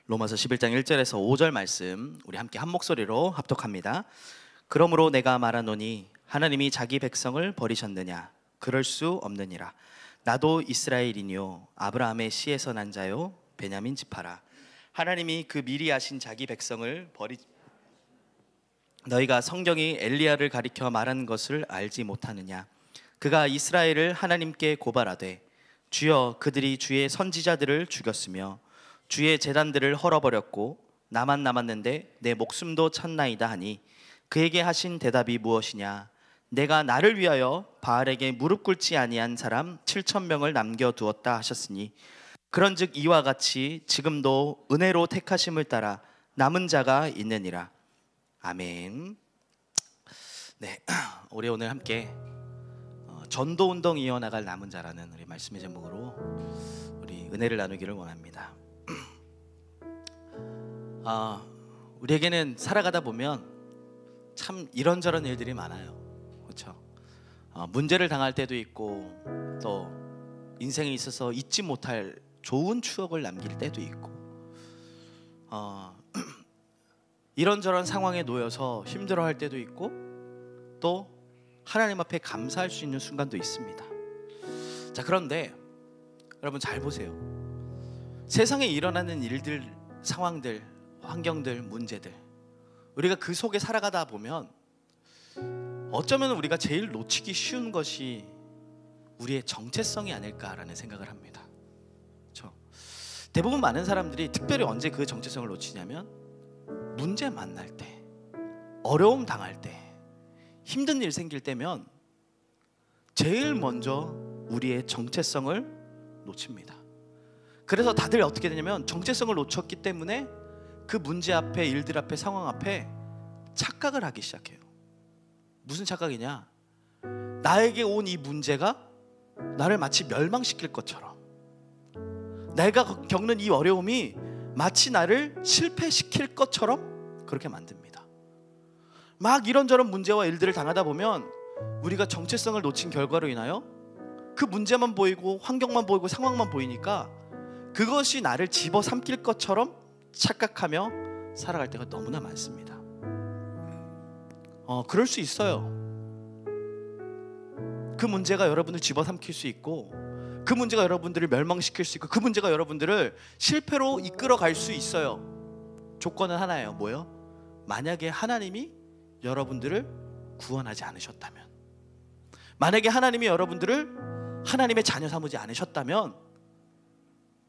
로마서 11장 1절에서 5절 말씀 우리 함께 한 목소리로 합독합니다. 그러므로 내가 말하노니 하나님이 자기 백성을 버리셨느냐? 그럴 수 없느니라. 나도 이스라엘이니요 아브라함의 씨에서 난 자요 베냐민 지파라. 하나님이 그 미리 아신 자기 백성을 너희가 성경이 엘리야를 가리켜 말한 것을 알지 못하느냐? 그가 이스라엘을 하나님께 고발하되 주여 그들이 주의 선지자들을 죽였으며 주의 제단들을 헐어버렸고 나만 남았는데 내 목숨도 쳤나이다 하니 그에게 하신 대답이 무엇이냐? 내가 나를 위하여 바알에게 무릎 꿇지 아니한 사람 7,000명을 남겨두었다 하셨으니 그런즉 이와 같이 지금도 은혜로 택하심을 따라 남은 자가 있느니라. 아멘. 네, 우리 오늘 함께 전도운동 이어나갈 남은 자라는 우리 말씀의 제목으로 우리 은혜를 나누기를 원합니다. 우리에게는 살아가다 보면 참 이런저런 일들이 많아요. 그렇죠? 문제를 당할 때도 있고 또 인생에 있어서 잊지 못할 좋은 추억을 남길 때도 있고 이런저런 상황에 놓여서 힘들어할 때도 있고 또 하나님 앞에 감사할 수 있는 순간도 있습니다. 자, 그런데 여러분 잘 보세요. 세상에 일어나는 일들, 상황들, 환경들, 문제들, 우리가 그 속에 살아가다 보면 어쩌면 우리가 제일 놓치기 쉬운 것이 우리의 정체성이 아닐까라는 생각을 합니다. 그렇죠? 대부분 많은 사람들이 특별히 언제 그 정체성을 놓치냐면 문제 만날 때, 어려움 당할 때, 힘든 일 생길 때면 제일 먼저 우리의 정체성을 놓칩니다. 그래서 다들 어떻게 되냐면 정체성을 놓쳤기 때문에 그 문제 앞에, 일들 앞에, 상황 앞에 착각을 하기 시작해요. 무슨 착각이냐? 나에게 온 이 문제가 나를 마치 멸망시킬 것처럼, 내가 겪는 이 어려움이 마치 나를 실패시킬 것처럼 그렇게 만듭니다. 막 이런저런 문제와 일들을 당하다 보면 우리가 정체성을 놓친 결과로 인하여 그 문제만 보이고 환경만 보이고 상황만 보이니까 그것이 나를 집어삼킬 것처럼 착각하며 살아갈 때가 너무나 많습니다. 그럴 수 있어요. 그 문제가 여러분을 집어삼킬 수 있고 그 문제가 여러분들을 멸망시킬 수 있고 그 문제가 여러분들을 실패로 이끌어갈 수 있어요. 조건은 하나예요. 뭐예요? 만약에 하나님이 여러분들을 구원하지 않으셨다면, 만약에 하나님이 여러분들을 하나님의 자녀 삼지 않으셨다면,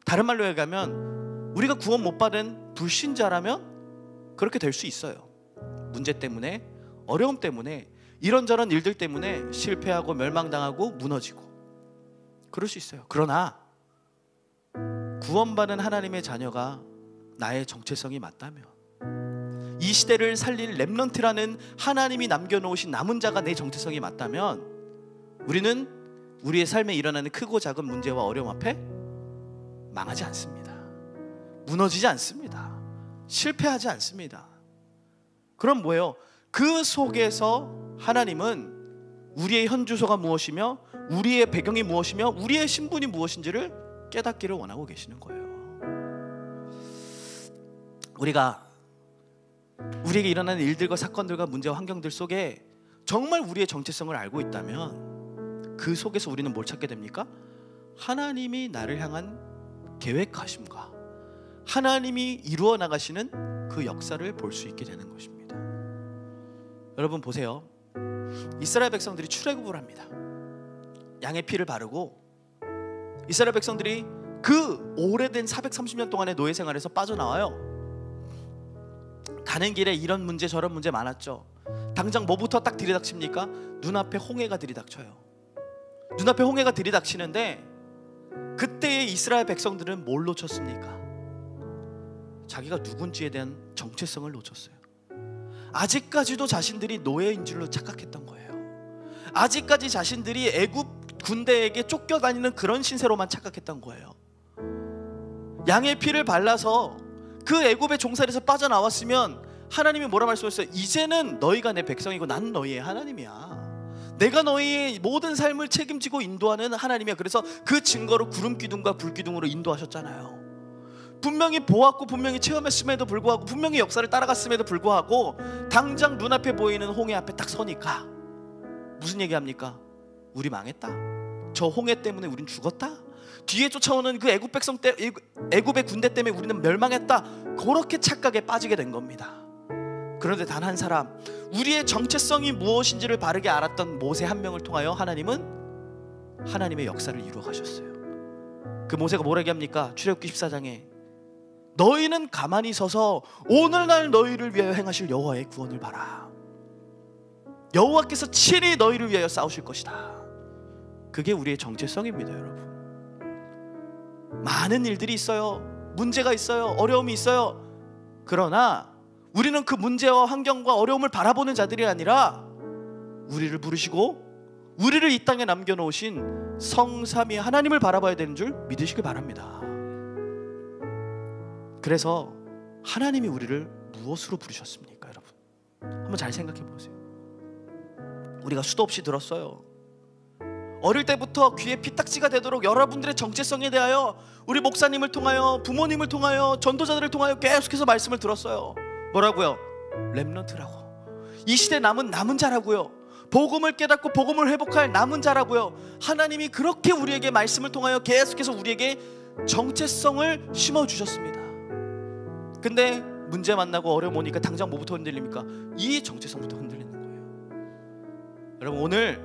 다른 말로 얘기하면 우리가 구원 못 받은 불신자라면 그렇게 될 수 있어요. 문제 때문에, 어려움 때문에, 이런저런 일들 때문에 실패하고 멸망당하고 무너지고 그럴 수 있어요. 그러나 구원받은 하나님의 자녀가 나의 정체성이 맞다면, 이 시대를 살릴 렘넌트라는 하나님이 남겨놓으신 남은 자가 내 정체성이 맞다면 우리는 우리의 삶에 일어나는 크고 작은 문제와 어려움 앞에 망하지 않습니다. 무너지지 않습니다. 실패하지 않습니다. 그럼 뭐예요? 그 속에서 하나님은 우리의 현주소가 무엇이며 우리의 배경이 무엇이며 우리의 신분이 무엇인지를 깨닫기를 원하고 계시는 거예요. 우리에게 일어나는 일들과 사건들과 문제와 환경들 속에 정말 우리의 정체성을 알고 있다면 그 속에서 우리는 뭘 찾게 됩니까? 하나님이 나를 향한 계획하심과 하나님이 이루어 나가시는 그 역사를 볼 수 있게 되는 것입니다. 여러분 보세요. 이스라엘 백성들이 출애굽을 합니다. 양의 피를 바르고 이스라엘 백성들이 그 오래된 430년 동안의 노예 생활에서 빠져나와요. 가는 길에 이런 문제 저런 문제 많았죠. 당장 뭐부터 딱 들이닥칩니까? 눈앞에 홍해가 들이닥쳐요. 눈앞에 홍해가 들이닥치는데 그때의 이스라엘 백성들은 뭘 놓쳤습니까? 자기가 누군지에 대한 정체성을 놓쳤어요. 아직까지도 자신들이 노예인 줄로 착각했던 거예요. 아직까지 자신들이 애굽 군대에게 쫓겨다니는 그런 신세로만 착각했던 거예요. 양의 피를 발라서 그 애굽의 종살이에서 빠져나왔으면 하나님이 뭐라 말씀하셨어요? 이제는 너희가 내 백성이고 난 너희의 하나님이야. 내가 너희의 모든 삶을 책임지고 인도하는 하나님이야. 그래서 그 증거로 구름 기둥과 불 기둥으로 인도하셨잖아요. 분명히 보았고 분명히 체험했음에도 불구하고 분명히 역사를 따라갔음에도 불구하고 당장 눈앞에 보이는 홍해 앞에 딱 서니까 무슨 얘기합니까? 우리 망했다. 저 홍해 때문에 우린 죽었다. 뒤에 쫓아오는 그 애굽의 군대 때문에 우리는 멸망했다. 그렇게 착각에 빠지게 된 겁니다. 그런데 단 한 사람, 우리의 정체성이 무엇인지를 바르게 알았던 모세 한 명을 통하여 하나님은 하나님의 역사를 이루어 가셨어요. 그 모세가 뭐라고 합니까? 출애굽기 14장에 너희는 가만히 서서 오늘날 너희를 위하여 행하실 여호와의 구원을 봐라. 여호와께서 친히 너희를 위하여 싸우실 것이다. 그게 우리의 정체성입니다, 여러분. 많은 일들이 있어요. 문제가 있어요. 어려움이 있어요. 그러나 우리는 그 문제와 환경과 어려움을 바라보는 자들이 아니라 우리를 부르시고 우리를 이 땅에 남겨놓으신 성삼위 하나님을 바라봐야 되는 줄 믿으시길 바랍니다. 그래서 하나님이 우리를 무엇으로 부르셨습니까, 여러분? 한번 잘 생각해 보세요. 우리가 수도 없이 들었어요. 어릴 때부터 귀에 피딱지가 되도록 여러분들의 정체성에 대하여 우리 목사님을 통하여, 부모님을 통하여, 전도자들을 통하여 계속해서 말씀을 들었어요. 뭐라고요? 렘넌트라고. 이 시대 남은 자라고요. 복음을 깨닫고 복음을 회복할 남은 자라고요. 하나님이 그렇게 우리에게 말씀을 통하여 계속해서 우리에게 정체성을 심어주셨습니다. 근데 문제 만나고 어려움 오니까 당장 뭐부터 흔들립니까? 이 정체성부터 흔들리는 거예요. 여러분, 오늘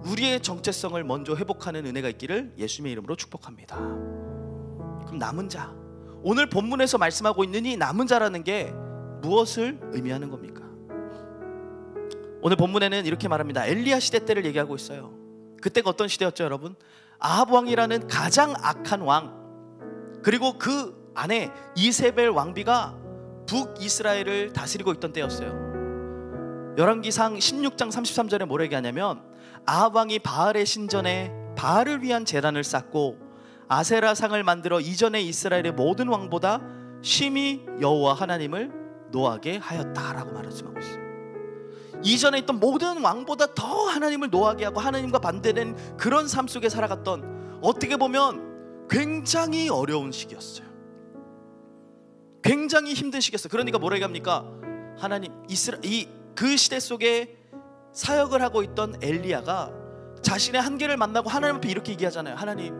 우리의 정체성을 먼저 회복하는 은혜가 있기를 예수님의 이름으로 축복합니다. 그럼 남은 자, 오늘 본문에서 말씀하고 있는 이 남은 자라는 게 무엇을 의미하는 겁니까? 오늘 본문에는 이렇게 말합니다. 엘리야 시대 때를 얘기하고 있어요. 그때가 어떤 시대였죠, 여러분? 아합 왕이라는 가장 악한 왕, 그리고 그 안에 이세벨 왕비가 북이스라엘을 다스리고 있던 때였어요. 열왕기상 16장 33절에 뭐라고 얘기하냐면 아합 왕이 바알의 신전에 바알을 위한 제단을 쌓고 아세라 상을 만들어 이전의 이스라엘의 모든 왕보다 심히 여호와 하나님을 노하게 하였다라고 말씀하고 있어요. 이전에 있던 모든 왕보다 더 하나님을 노하게 하고 하나님과 반대된 그런 삶 속에 살아갔던, 어떻게 보면 굉장히 어려운 시기였어요. 굉장히 힘든 시기였어요. 그러니까 뭐라고 합니까? 하나님, 그 시대 속에 사역을 하고 있던 엘리야가 자신의 한계를 만나고 하나님 앞에 이렇게 얘기하잖아요. 하나님,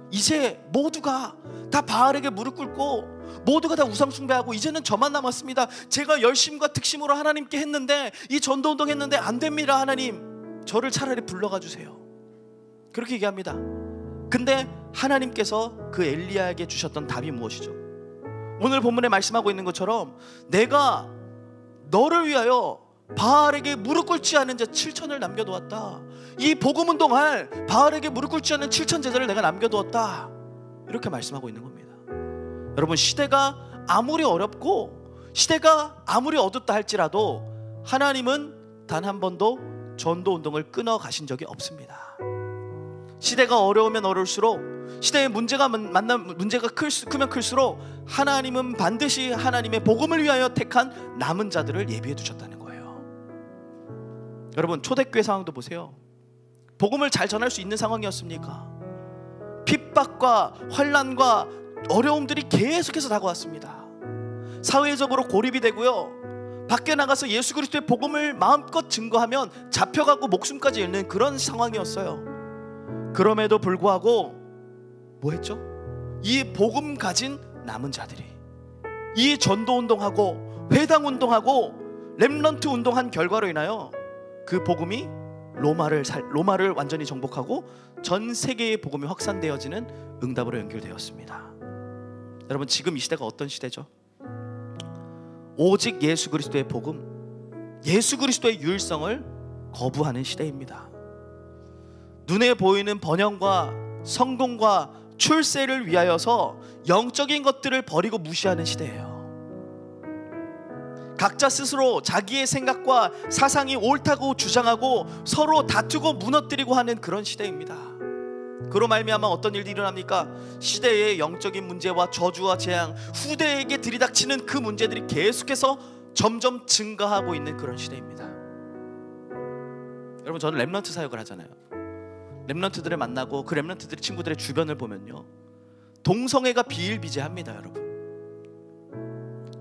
이제 모두가 다 바알에게 무릎 꿇고 모두가 다 우상 숭배하고 이제는 저만 남았습니다. 제가 열심과 특심으로 하나님께 했는데, 이 전도운동 했는데 안 됩니다. 하나님, 저를 차라리 불러가 주세요. 그렇게 얘기합니다. 근데 하나님께서 그 엘리야에게 주셨던 답이 무엇이죠? 오늘 본문에 말씀하고 있는 것처럼 내가 너를 위하여 바알에게 무릎 꿇지 않은 자 7천을 남겨두었다. 이 복음운동할 바알에게 무릎 꿇지 않은 7천 제자를 내가 남겨두었다. 이렇게 말씀하고 있는 겁니다. 여러분, 시대가 아무리 어렵고 시대가 아무리 어둡다 할지라도 하나님은 단 한 번도 전도운동을 끊어 가신 적이 없습니다. 시대가 어려우면 어려울수록, 시대의 문제가 크면 클수록 하나님은 반드시 하나님의 복음을 위하여 택한 남은 자들을 예비해 두셨다는 거예요. 여러분, 초대교회 상황도 보세요. 복음을 잘 전할 수 있는 상황이었습니까? 핍박과 환난과 어려움들이 계속해서 다가왔습니다. 사회적으로 고립이 되고요, 밖에 나가서 예수 그리스도의 복음을 마음껏 증거하면 잡혀가고 목숨까지 잃는 그런 상황이었어요. 그럼에도 불구하고 뭐 했죠? 이 복음 가진 남은 자들이 이 전도운동하고 회당운동하고 렘넌트 운동한 결과로 인하여 그 복음이 로마를 완전히 정복하고 전 세계의 복음이 확산되어지는 응답으로 연결되었습니다. 여러분, 지금 이 시대가 어떤 시대죠? 오직 예수 그리스도의 복음, 예수 그리스도의 유일성을 거부하는 시대입니다. 눈에 보이는 번영과 성공과 출세를 위하여서 영적인 것들을 버리고 무시하는 시대예요. 각자 스스로 자기의 생각과 사상이 옳다고 주장하고 서로 다투고 무너뜨리고 하는 그런 시대입니다. 그로 말미암아 어떤 일들이 일어납니까? 시대의 영적인 문제와 저주와 재앙, 후대에게 들이닥치는 그 문제들이 계속해서 점점 증가하고 있는 그런 시대입니다. 여러분, 저는 렘넌트 사역을 하잖아요. 렘넌트들을 만나고 그 렘넌트들의 친구들의 주변을 보면요, 동성애가 비일비재합니다. 여러분,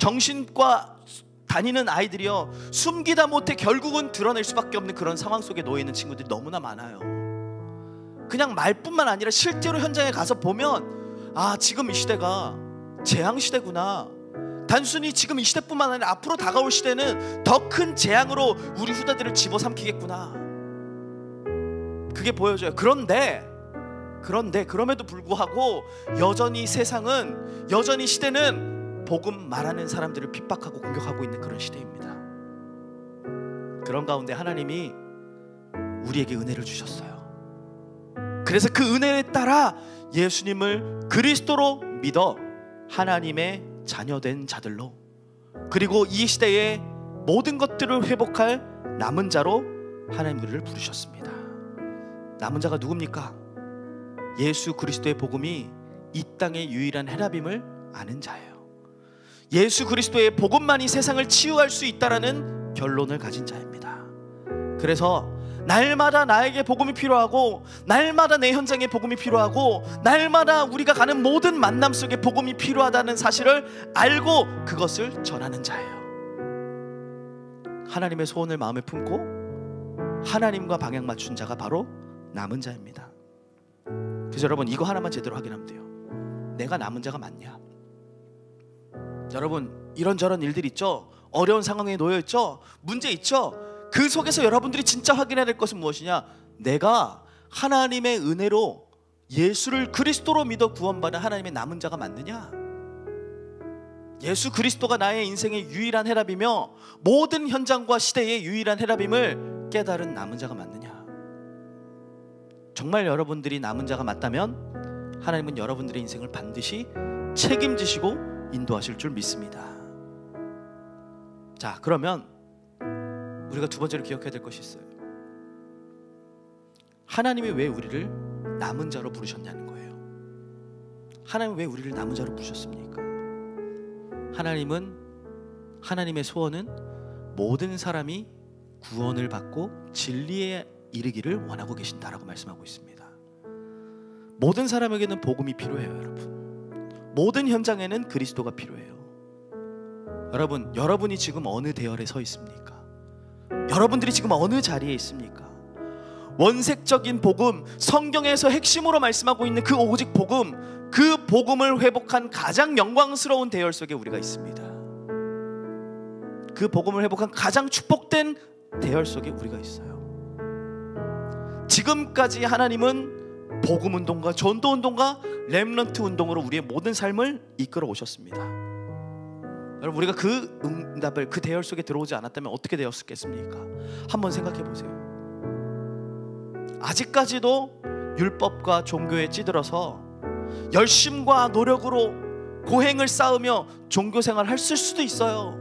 정신과 다니는 아이들이요, 숨기다 못해 결국은 드러낼 수밖에 없는 그런 상황 속에 놓여 있는 친구들이 너무나 많아요. 그냥 말뿐만 아니라 실제로 현장에 가서 보면 아, 지금 이 시대가 재앙 시대구나. 단순히 지금 이 시대뿐만 아니라 앞으로 다가올 시대는 더 큰 재앙으로 우리 후대들을 집어삼키겠구나. 그게 보여져요. 그런데 그럼에도 불구하고 여전히 세상은, 여전히 시대는 복음 말하는 사람들을 핍박하고 공격하고 있는 그런 시대입니다. 그런 가운데 하나님이 우리에게 은혜를 주셨어요. 그래서 그 은혜에 따라 예수님을 그리스도로 믿어 하나님의 자녀된 자들로, 그리고 이 시대의 모든 것들을 회복할 남은 자로 하나님 우리를 부르셨습니다. 남은 자가 누굽니까? 예수 그리스도의 복음이 이 땅의 유일한 해답임을 아는 자예요. 예수 그리스도의 복음만이 세상을 치유할 수 있다라는 결론을 가진 자입니다. 그래서 날마다 나에게 복음이 필요하고, 날마다 내 현장에 복음이 필요하고, 날마다 우리가 가는 모든 만남 속에 복음이 필요하다는 사실을 알고 그것을 전하는 자예요. 하나님의 소원을 마음에 품고 하나님과 방향 맞춘 자가 바로 남은 자입니다. 그래서 여러분, 이거 하나만 제대로 확인하면 돼요. 내가 남은 자가 맞냐? 여러분, 이런저런 일들 있죠? 어려운 상황에 놓여 있죠? 문제 있죠? 그 속에서 여러분들이 진짜 확인해야 될 것은 무엇이냐? 내가 하나님의 은혜로 예수를 그리스도로 믿어 구원받은 하나님의 남은 자가 맞느냐? 예수 그리스도가 나의 인생의 유일한 해답이며 모든 현장과 시대의 유일한 해답임을 깨달은 남은 자가 맞느냐? 정말 여러분들이 남은 자가 맞다면 하나님은 여러분들의 인생을 반드시 책임지시고 인도하실 줄 믿습니다. 자, 그러면 우리가 두 번째로 기억해야 될 것이 있어요. 하나님이 왜 우리를 남은 자로 부르셨냐는 거예요. 하나님이 왜 우리를 남은 자로 부르셨습니까? 하나님의 소원은 모든 사람이 구원을 받고 진리에 이르기를 원하고 계신다라고 말씀하고 있습니다. 모든 사람에게는 복음이 필요해요, 여러분. 모든 현장에는 그리스도가 필요해요. 여러분이 지금 어느 대열에 서 있습니까? 여러분들이 지금 어느 자리에 있습니까? 원색적인 복음, 성경에서 핵심으로 말씀하고 있는 그 오직 복음, 그 복음을 회복한 가장 영광스러운 대열 속에 우리가 있습니다. 그 복음을 회복한 가장 축복된 대열 속에 우리가 있어요. 지금까지 하나님은 복음 운동과 전도 운동과 렘넌트 운동으로 우리의 모든 삶을 이끌어 오셨습니다. 여러분, 우리가 그 응답을, 그 대열 속에 들어오지 않았다면 어떻게 되었겠습니까? 한번 생각해 보세요. 아직까지도 율법과 종교에 찌들어서 열심과 노력으로 고행을 쌓으며 종교생활을 했을 수도 있어요.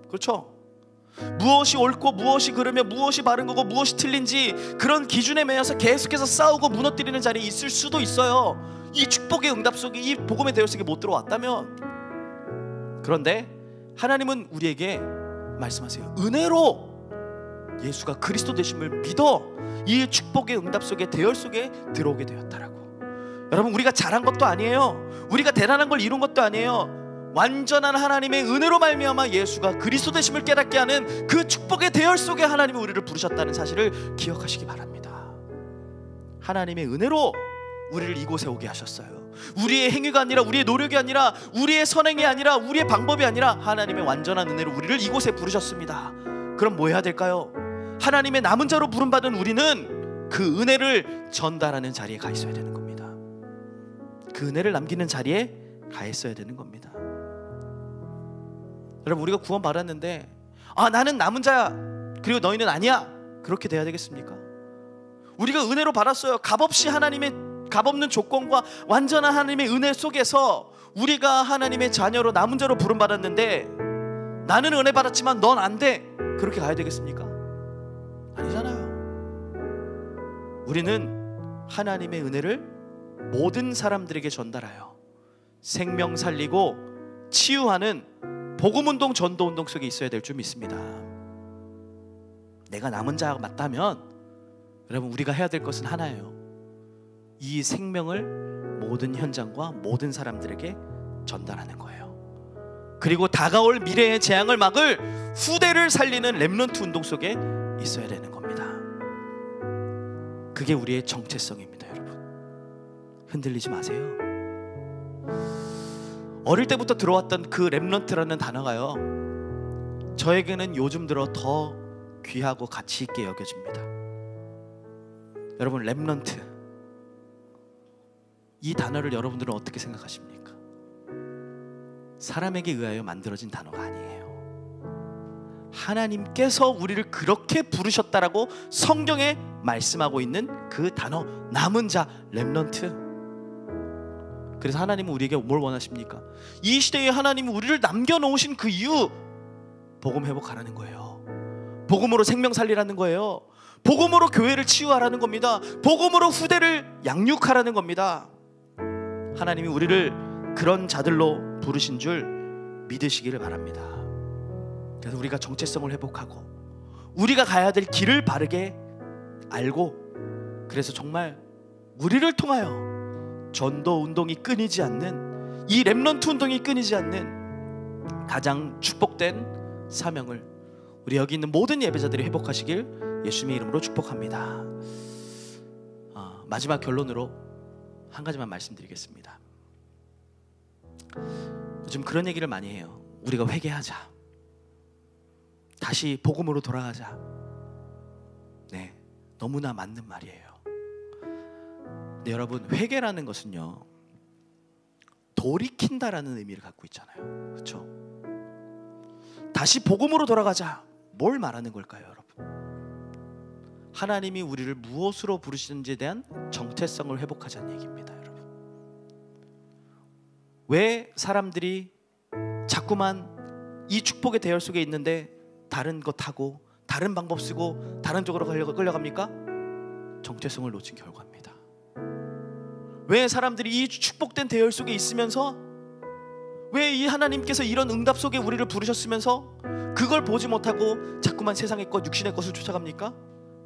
그렇죠? 무엇이 옳고 무엇이 그르며 무엇이 바른 거고 무엇이 틀린지 그런 기준에 매여서 계속해서 싸우고 무너뜨리는 자리에 있을 수도 있어요. 이 축복의 응답 속에, 이 복음의 대열 속에 못 들어왔다면. 그런데 하나님은 우리에게 말씀하세요. 은혜로 예수가 그리스도 되심을 믿어 이 축복의 응답 속에, 대열 속에 들어오게 되었다라고. 여러분, 우리가 잘한 것도 아니에요. 우리가 대단한 걸 이룬 것도 아니에요. 완전한 하나님의 은혜로 말미암아 예수가 그리스도 되심을 깨닫게 하는 그 축복의 대열 속에 하나님이 우리를 부르셨다는 사실을 기억하시기 바랍니다. 하나님의 은혜로 우리를 이곳에 오게 하셨어요. 우리의 행위가 아니라, 우리의 노력이 아니라, 우리의 선행이 아니라, 우리의 방법이 아니라 하나님의 완전한 은혜로 우리를 이곳에 부르셨습니다. 그럼 뭐 해야 될까요? 하나님의 남은 자로 부름받은 우리는 그 은혜를 전달하는 자리에 가 있어야 되는 겁니다. 그 은혜를 남기는 자리에 가 있어야 되는 겁니다. 여러분, 우리가 구원 받았는데 나는 남은 자야, 그리고 너희는 아니야, 그렇게 돼야 되겠습니까? 우리가 은혜로 받았어요. 값없는 조건과 완전한 하나님의 은혜 속에서 우리가 하나님의 자녀로, 남은 자로 부름받았는데 나는 은혜 받았지만 넌 안 돼, 그렇게 가야 되겠습니까? 아니잖아요. 우리는 하나님의 은혜를 모든 사람들에게 전달하여 생명 살리고 치유하는 복음운동, 전도운동 속에 있어야 될 줄 믿습니다. 내가 남은 자가 맞다면 여러분, 우리가 해야 될 것은 하나예요. 이 생명을 모든 현장과 모든 사람들에게 전달하는 거예요. 그리고 다가올 미래의 재앙을 막을 후대를 살리는 렘넌트 운동 속에 있어야 되는 겁니다. 그게 우리의 정체성입니다. 여러분, 흔들리지 마세요. 어릴 때부터 들어왔던 그 렘넌트라는 단어가요, 저에게는 요즘 들어 더 귀하고 가치 있게 여겨집니다. 여러분, 렘넌트, 이 단어를 여러분들은 어떻게 생각하십니까? 사람에게 의하여 만들어진 단어가 아니에요. 하나님께서 우리를 그렇게 부르셨다라고 성경에 말씀하고 있는 그 단어, 남은 자, 렘넌트. 그래서 하나님은 우리에게 뭘 원하십니까? 이 시대에 하나님이 우리를 남겨놓으신 그 이유, 복음 회복하라는 거예요. 복음으로 생명 살리라는 거예요. 복음으로 교회를 치유하라는 겁니다. 복음으로 후대를 양육하라는 겁니다. 하나님이 우리를 그런 자들로 부르신 줄 믿으시기를 바랍니다. 그래서 우리가 정체성을 회복하고 우리가 가야 될 길을 바르게 알고, 그래서 정말 우리를 통하여 전도 운동이 끊이지 않는, 이 렘넌트 운동이 끊이지 않는 가장 축복된 사명을 우리 여기 있는 모든 예배자들이 회복하시길 예수님의 이름으로 축복합니다. 마지막 결론으로 한 가지만 말씀드리겠습니다. 요즘 그런 얘기를 많이 해요. 우리가 회개하자, 다시 복음으로 돌아가자. 네, 너무나 맞는 말이에요. 근데 여러분, 회개라는 것은요, 돌이킨다라는 의미를 갖고 있잖아요. 그렇죠? 다시 복음으로 돌아가자, 뭘 말하는 걸까요, 여러분? 하나님이 우리를 무엇으로 부르시는지에 대한 정체성을 회복하자는 얘기입니다, 여러분. 왜 사람들이 자꾸만 이 축복의 대열 속에 있는데 다른 것 하고 다른 방법 쓰고 다른 쪽으로 끌려갑니까? 정체성을 놓친 결과입니다. 왜 사람들이 이 축복된 대열 속에 있으면서, 왜 이 하나님께서 이런 응답 속에 우리를 부르셨으면서 그걸 보지 못하고 자꾸만 세상의 것, 육신의 것을 쫓아갑니까?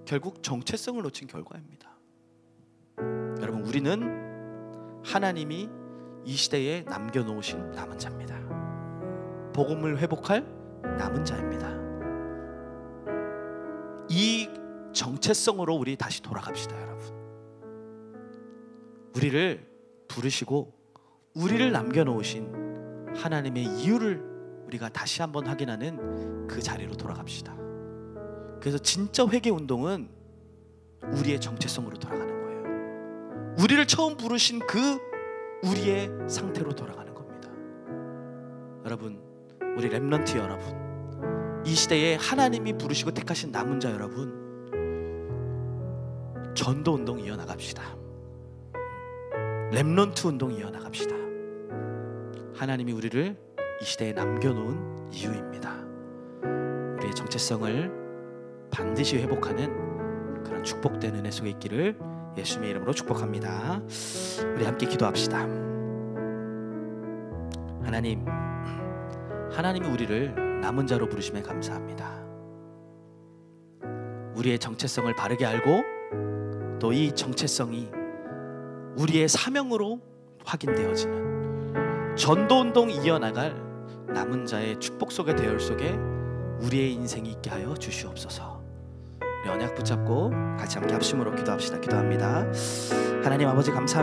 결국 정체성을 놓친 결과입니다. 여러분, 우리는 하나님이 이 시대에 남겨놓으신 남은 자입니다. 복음을 회복할 남은 자입니다. 이 정체성으로 우리 다시 돌아갑시다, 여러분. 우리를 부르시고 우리를 남겨놓으신 하나님의 이유를 우리가 다시 한번 확인하는 그 자리로 돌아갑시다. 그래서 진짜 회개 운동은 우리의 정체성으로 돌아가는 거예요. 우리를 처음 부르신 그 우리의 상태로 돌아가는 겁니다. 여러분, 우리 렘넌트 여러분, 이 시대에 하나님이 부르시고 택하신 남은 자 여러분, 전도 운동 이어나갑시다. 렘넌트 운동 이어나갑시다. 하나님이 우리를 이 시대에 남겨놓은 이유입니다. 우리의 정체성을 반드시 회복하는 그런 축복된 은혜 속에 있기를 예수님의 이름으로 축복합니다. 우리 함께 기도합시다. 하나님이 우리를 남은 자로 부르심에 감사합니다. 우리의 정체성을 바르게 알고 또 이 정체성이 우리의 사명으로 확인되어지는 전도운동 이어나갈 남은 자의 축복 속의 대열 속에 우리의 인생이 있게 하여 주시옵소서. 우리 언약 붙잡고 같이 함께 합심으로 기도합시다. 기도합니다. 하나님 아버지, 감사합니다.